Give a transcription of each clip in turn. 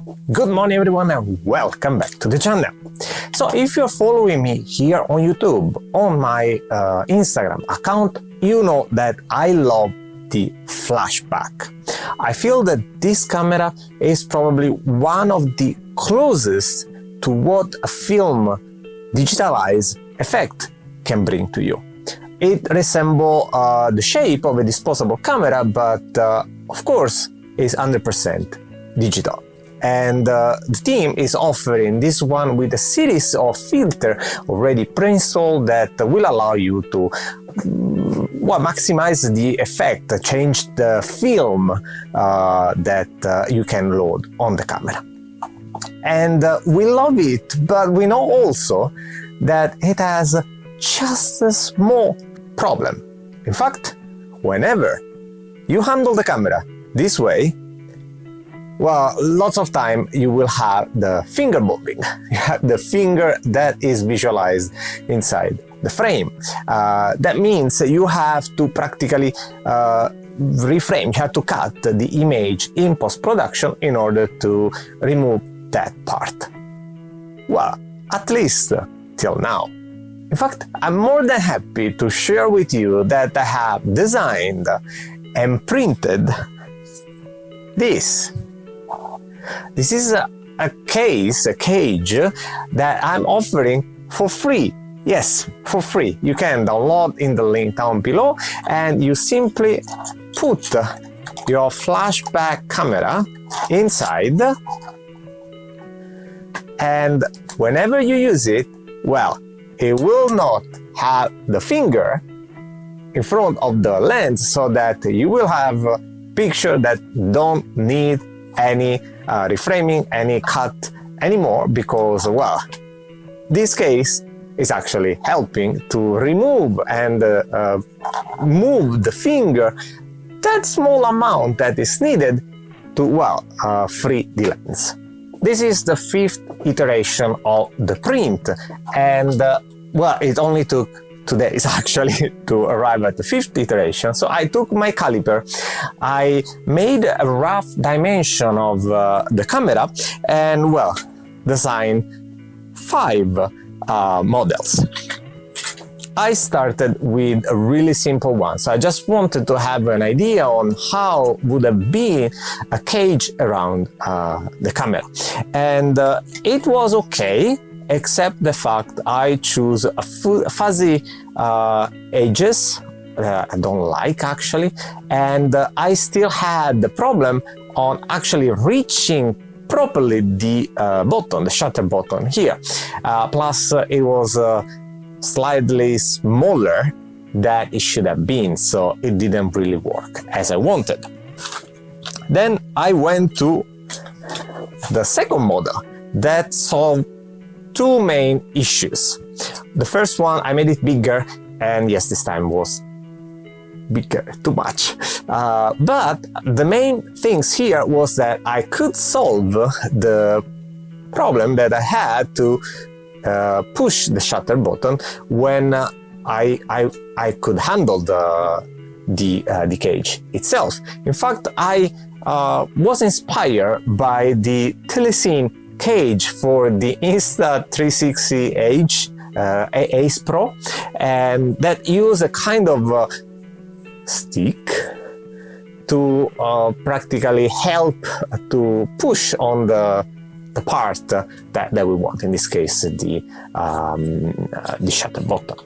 Good morning everyone and welcome back to the channel. So if you're following me here on YouTube, on my Instagram account, you know that I love the flashback. I feel that this camera is probably one of the closest to what a film digitalized effect can bring to you. It resembles the shape of a disposable camera, but of course is 100% digital. And the team is offering this one with a series of filters already pre-installed that will allow you to maximize the effect, change the film that you can load on the camera. And we love it, but we know also that it has just a small problem. In fact, whenever you handle the camera this way, well, lots of time you will have the finger bobbing. You have the finger that is visualized inside the frame. That means you have to practically reframe, you have to cut the image in post-production in order to remove that part. Well, at least till now. In fact, I'm more than happy to share with you that I have designed and printed this. This is a cage that I'm offering for free. Yes, for free. You can download in the link down below and you simply put your flashback camera inside, and whenever you use it, well, it will not have the finger in front of the lens, so that you will have a picture that don't need any reframing, any cut anymore, because, well, this case is actually helping to remove and move the finger that small amount that is needed to, well, free the lens. This is the 5th iteration of the print, and well, it only took 2 days actually to arrive at the 5th iteration. So I took my caliper, I made a rough dimension of the camera, and, well, designed 5 models. I started with a really simple one, so I just wanted to have an idea on how would have been a cage around the camera, and it was okay, except the fact I choose a fuzzy edges I don't like actually, and I still had the problem on actually reaching properly the button, the shutter button here. Plus it was slightly smaller than it should have been, so it didn't really work as I wanted. Then I went to the second model that solved 2 main issues. The first one, I made it bigger, and yes, this time was bigger, too much. But the main things here was that I could solve the problem that I had to push the shutter button when I could handle the cage itself. In fact, I was inspired by the Telecine cage for the Insta360 Ace Pro, and that use a kind of stick to practically help to push on the part that we want, in this case the shutter button.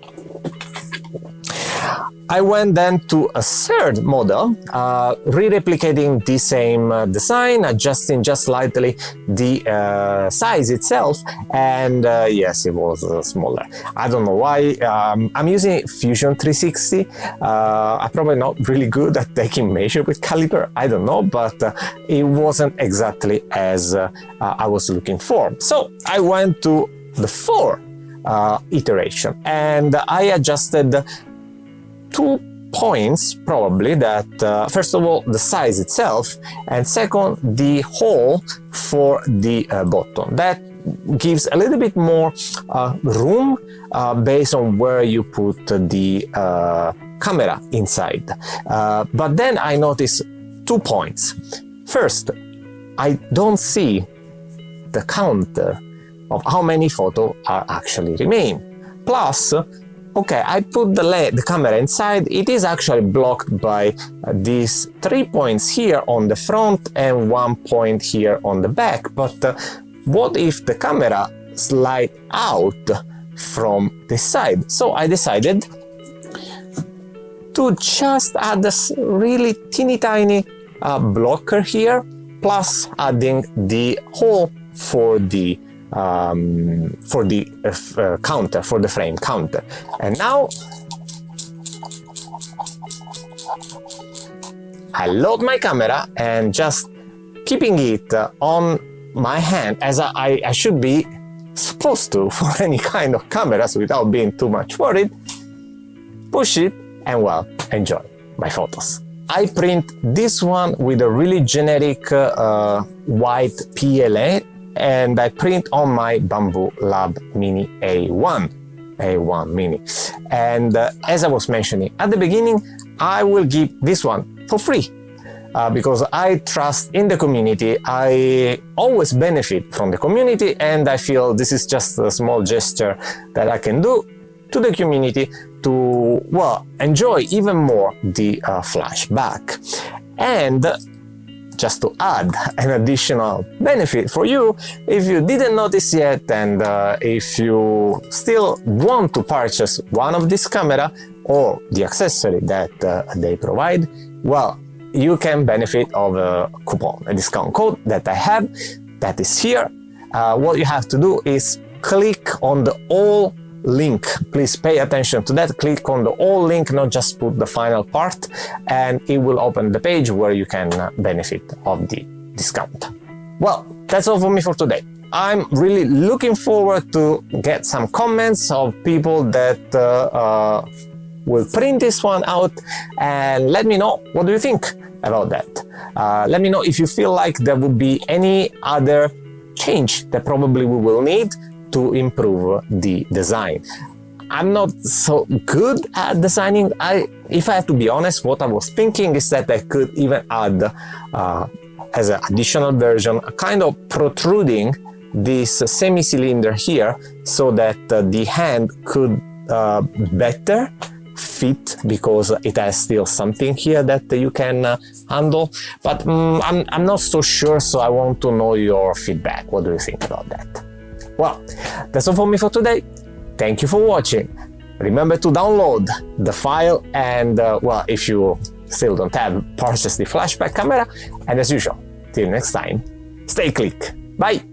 I went then to a third model, re-replicating the same design, adjusting just slightly the size itself, and yes, it was smaller. I don't know why. I'm using Fusion 360. I'm probably not really good at taking measure with caliper, I don't know, but it wasn't exactly as I was looking for. So I went to the 4th iteration, and I adjusted 2 points probably, that first of all the size itself, and second the hole for the button. That gives a little bit more room based on where you put the camera inside. But then I noticed 2 points. First, I don't see the counter of how many photos are actually remain. Plus, okay, I put the camera inside. It is actually blocked by these 3 points here on the front and 1 point here on the back. But what if the camera slide out from this side? So I decided to just add this really teeny tiny blocker here, plus adding the hole for the counter, for the frame counter. And now I load my camera and just keeping it on my hand as I should be supposed to for any kind of cameras without being too much worried, push it and well, enjoy my photos. I print this one with a really generic white PLA, and I print on my Bambu Lab Mini A1 Mini. And as I was mentioning at the beginning, I will give this one for free because I trust in the community. I always benefit from the community, and I feel this is just a small gesture that I can do to the community to, well, enjoy even more the flashback. And just to add an additional benefit for you, if you didn't notice yet, and if you still want to purchase one of this camera or the accessory that they provide, well, you can benefit of a coupon, a discount code that I have, that is here. What you have to do is click on the all link. Please pay attention to that. Click on the all link, not just put the final part, and it will open the page where you can benefit of the discount. Well, that's all for me for today. I'm really looking forward to get some comments of people that will print this one out, and let me know what do you think about that. Let me know if you feel like there would be any other change that probably we will need to improve the design. I'm not so good at designing. If I have to be honest, what I was thinking is that I could even add as an additional version a kind of protruding this semi-cylinder here, so that the hand could better fit, because it has still something here that you can handle. But I'm not so sure, so I want to know your feedback. What do you think about that? Well, that's all for me for today. Thank you for watching. Remember to download the file, and well, if you still don't have, purchase the flashback camera. And as usual, till next time, stay click. Bye!